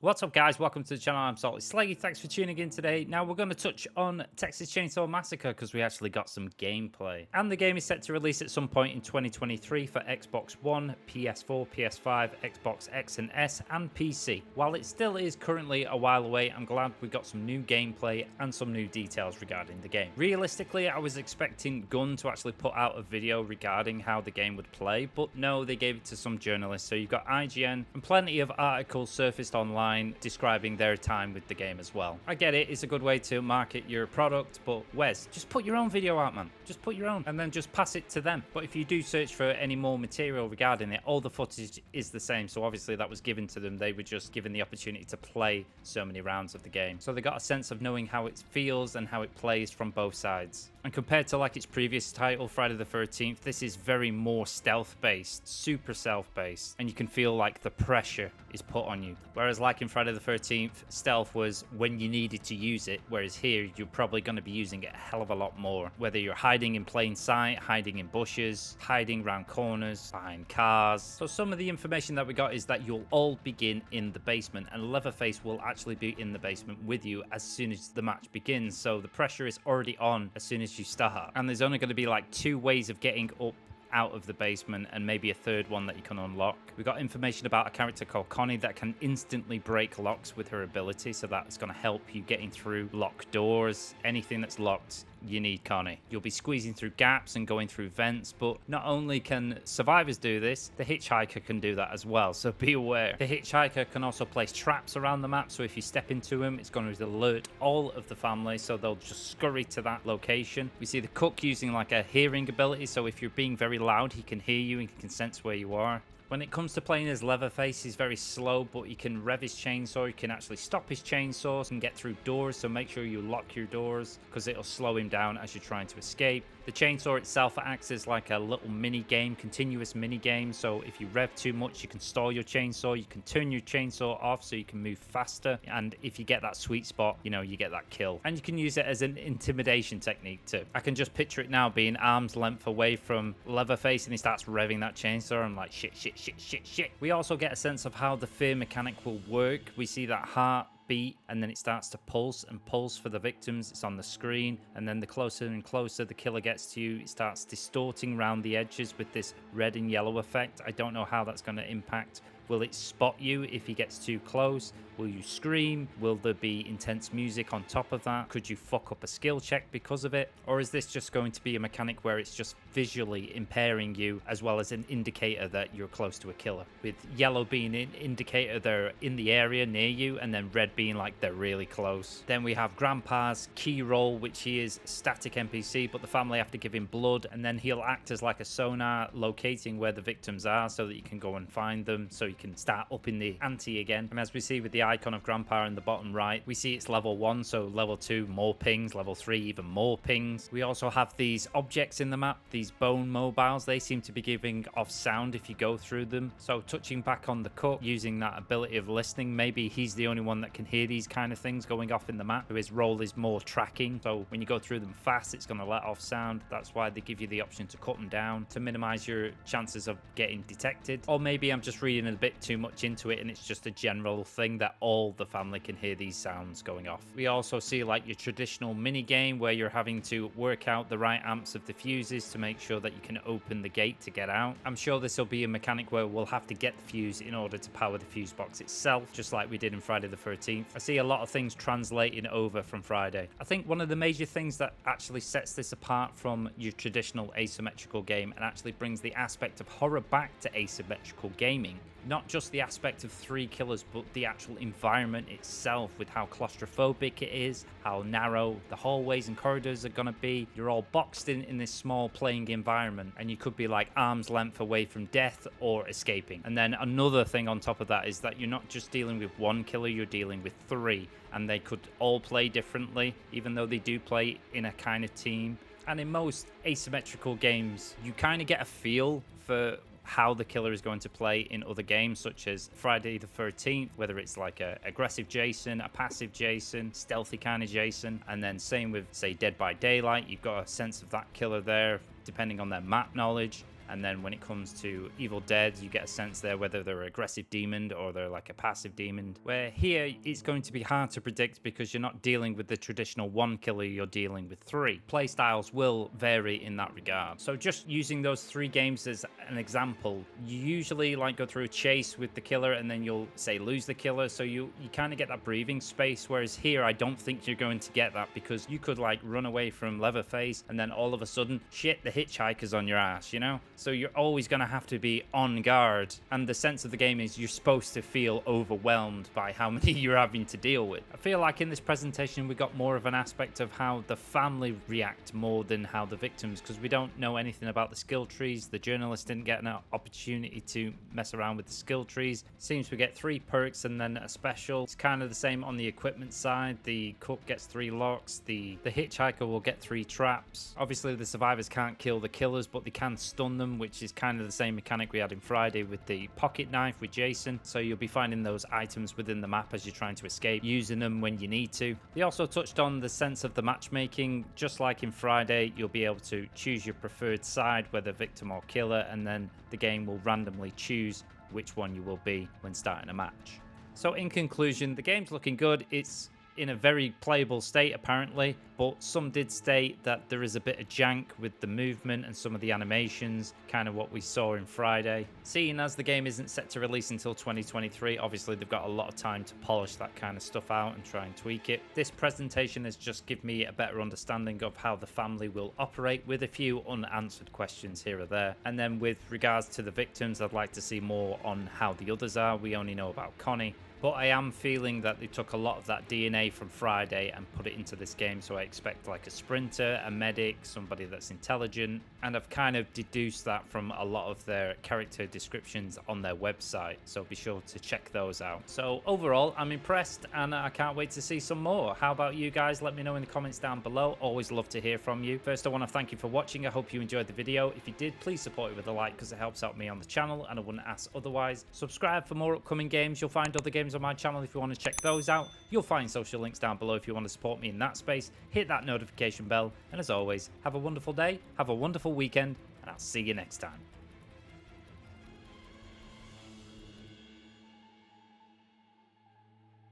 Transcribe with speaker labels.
Speaker 1: What's up, guys? Welcome to the channel. I'm Salty Slaggy. Thanks for tuning in today. Now we're going to touch on Texas Chainsaw Massacre because we actually got some gameplay. And the game is set to release at some point in 2023 for Xbox One, PS4, PS5, Xbox X and S, and PC. While it still is currently a while away, I'm glad we got some new gameplay and some new details regarding the game. Realistically, I was expecting Gun to actually put out a video regarding how the game would play, but no, they gave it to some journalists. So you've got IGN and plenty of articles surfaced online describing their time with the game as well. I get it, it's a good way to market your product, but Wes, just put your own video out, man. Just put your own and then just pass it to them. But if you do search for any more material regarding it, all the footage is the same. So obviously that was given to them. They were just given the opportunity to play so many rounds of the game. So they got a sense of knowing how it feels and how it plays from both sides. And compared to like its previous title, Friday the 13th, this is very more stealth-based, super stealth-based, and you can feel like the pressure is put on you. Whereas like in Friday the 13th, stealth was when you needed to use it, whereas here you're probably going to be using it a hell of a lot more. Whether you're hiding in plain sight, hiding in bushes, hiding around corners, behind cars. So some of the information that we got is that you'll all begin in the basement, and Leatherface will actually be in the basement with you as soon as the match begins. So the pressure is already on as soon as you start, and there's only going to be like two ways of getting up out of the basement and maybe a third one that you can unlock. We got information about a character called Connie that can instantly break locks with her ability, so that's going to help you getting through locked doors. Anything that's locked, you need Connie. You'll be squeezing through gaps and going through vents, but not only can survivors do this, the hitchhiker can do that as well, so be aware. The hitchhiker can also place traps around the map, so if you step into him, it's going to alert all of the family, so they'll just scurry to that location. We see the cook using like a hearing ability, so if you're being very loud, he can hear you and he can sense where you are. When it comes to playing as Leatherface, he's very slow, but he can rev his chainsaw. He can actually stop his chainsaws and get through doors, so make sure you lock your doors because it'll slow him down as you're trying to escape. The chainsaw itself acts as like a little mini game, continuous mini game. So if you rev too much, you can stall your chainsaw. You can turn your chainsaw off so you can move faster. And if you get that sweet spot, you know, you get that kill. And you can use it as an intimidation technique too. I can just picture it now being arm's length away from Leatherface and he starts revving that chainsaw. I'm like, shit, shit, shit, shit, shit. We also get a sense of how the fear mechanic will work. We see that heart beat and then it starts to pulse and pulse for the victims. It's on the screen, and then the closer and closer the killer gets to you, it starts distorting around the edges with this red and yellow effect. I don't know how that's going to impact. Will it spot you if he gets too close? Will you scream? Will there be intense music on top of that? Could you fuck up a skill check because of it? Or is this just going to be a mechanic where it's just visually impairing you as well as an indicator that you're close to a killer? With yellow being an indicator they're in the area near you, and then red being like they're really close. Then we have Grandpa's key role, which he is static NPC, but the family have to give him blood, and then he'll act as like a sonar locating where the victims are so that you can go and find them, so you can start upping the ante again. And as we see with the icon of Grandpa in the bottom right, we see it's level 1, so level 2 more pings, level 3 even more pings. We also have these objects in the map, these bone mobiles. They seem to be giving off sound if you go through them. So touching back on the cook, using that ability of listening, maybe he's the only one that can hear these kind of things going off in the map. His role is more tracking, so when you go through them fast, it's going to let off sound. That's why they give you the option to cut them down to minimize your chances of getting detected. Or maybe I'm just reading a bit too much into it and it's just a general thing that all the family can hear these sounds going off. We also see like your traditional mini game where you're having to work out the right amps of the fuses to make sure that you can open the gate to get out. I'm sure this will be a mechanic where we'll have to get the fuse in order to power the fuse box itself, just like we did in Friday the 13th. I see a lot of things translating over from Friday. I think one of the major things that actually sets this apart from your traditional asymmetrical game and actually brings the aspect of horror back to asymmetrical gaming, not just the aspect of 3 killers, but the actual environment itself, with how claustrophobic it is, how narrow the hallways and corridors are going to be. You're all boxed in this small playing environment, and you could be like arm's length away from death or escaping. And then another thing on top of that is that you're not just dealing with 1 killer, you're dealing with 3, and they could all play differently, even though they do play in a kind of team. And in most asymmetrical games, you kind of get a feel for how the killer is going to play in other games, such as Friday the 13th, whether it's like a aggressive Jason, a passive Jason, stealthy kind of Jason. And then same with, say, Dead by Daylight, you've got a sense of that killer there depending on their map knowledge. And then when it comes to Evil Dead, you get a sense there whether they're an aggressive demon or they're like a passive demon. Where here, it's going to be hard to predict because you're not dealing with the traditional one killer, you're dealing with three. Playstyles will vary in that regard. So just using those 3 games as an example, you usually like go through a chase with the killer and then you'll say lose the killer, so you kind of get that breathing space, whereas here I don't think you're going to get that, because you could like run away from Leatherface and then all of a sudden shit, the hitchhiker's on your ass, you know? So you're always going to have to be on guard, and the sense of the game is you're supposed to feel overwhelmed by how many you're having to deal with. I feel like in this presentation we got more of an aspect of how the family react more than how the victims, because we don't know anything about the skill trees. The journalist didn't get an opportunity to mess around with the skill trees. Seems we get 3 perks and then a special. It's kind of the same on the equipment side. The cook gets 3 locks. The hitchhiker will get 3 traps. Obviously the survivors can't kill the killers, but they can stun them, which is kind of the same mechanic we had in Friday with the pocket knife with Jason. So you'll be finding those items within the map as you're trying to escape, using them when you need to. They also touched on the sense of the matchmaking. Just like in Friday, you'll be able to choose your preferred side, whether victim or killer, and then the game will randomly choose which one you will be when starting a match. So in conclusion, the game's looking good. It's in a very playable state apparently, but some did state that there is a bit of jank with the movement and some of the animations, kind of what we saw in Friday. Seeing as the game isn't set to release until 2023, obviously they've got a lot of time to polish that kind of stuff out and try and tweak it. This presentation has just given me a better understanding of how the family will operate, with a few unanswered questions here or there. And then with regards to the victims, I'd like to see more on how the others are. We only know about Connie. But I am feeling that they took a lot of that DNA from Friday and put it into this game, so I expect like a sprinter, a medic, somebody that's intelligent, and I've kind of deduced that from a lot of their character descriptions on their website, so be sure to check those out. So overall, I'm impressed and I can't wait to see some more. How about you guys? Let me know in the comments down below. Always love to hear from you. First, I want to thank you for watching. I hope you enjoyed the video. If you did, please support it with a like, because it helps out me on the channel and I wouldn't ask otherwise. Subscribe for more upcoming games. You'll find other games on my channel if you want to check those out. You'll find social links down below if you want to support me in that space. Hit that notification bell, and as always, have a wonderful day, have a wonderful weekend, and I'll see you next time.